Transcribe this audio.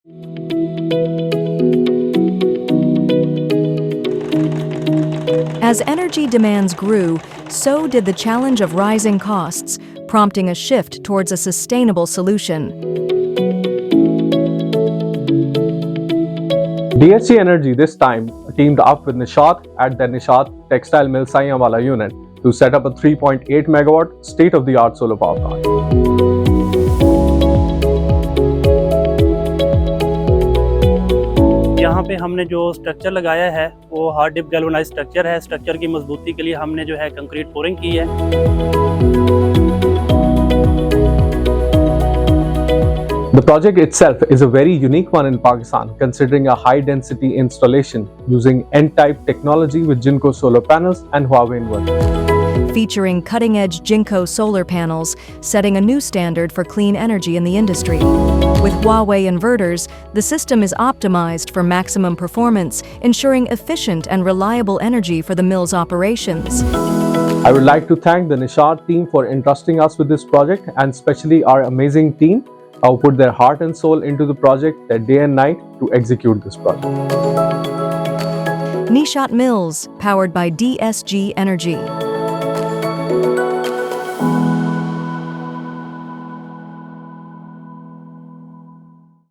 As energy demands grew, so did the challenge of rising costs, prompting a shift towards a sustainable solution. DSG Energy this time teamed up with Nishat at the Nishat Textile Mills Wala unit to set up a 3.8 megawatt state-of-the-art solar power plant. यहाँ पे हमने जो structure लगाया है वो hard dip galvanised structure है। Structure की मजबूती के लिए हमने जो है कंक्रीट पोरिंग की है। The project itself is a very unique one in Pakistan, considering a high-density installation using N-type technology with Jinko solar panels and Huawei inverters. Featuring cutting-edge Jinko solar panels, setting a new standard for clean energy in the industry. With Huawei inverters, the system is optimized for maximum performance, ensuring efficient and reliable energy for the mill's operations. I would like to thank the Nishat team for entrusting us with this project, and especially our amazing team who put their heart and soul into the project, their day and night, to execute this project. Nishat Mills, powered by DSG Energy.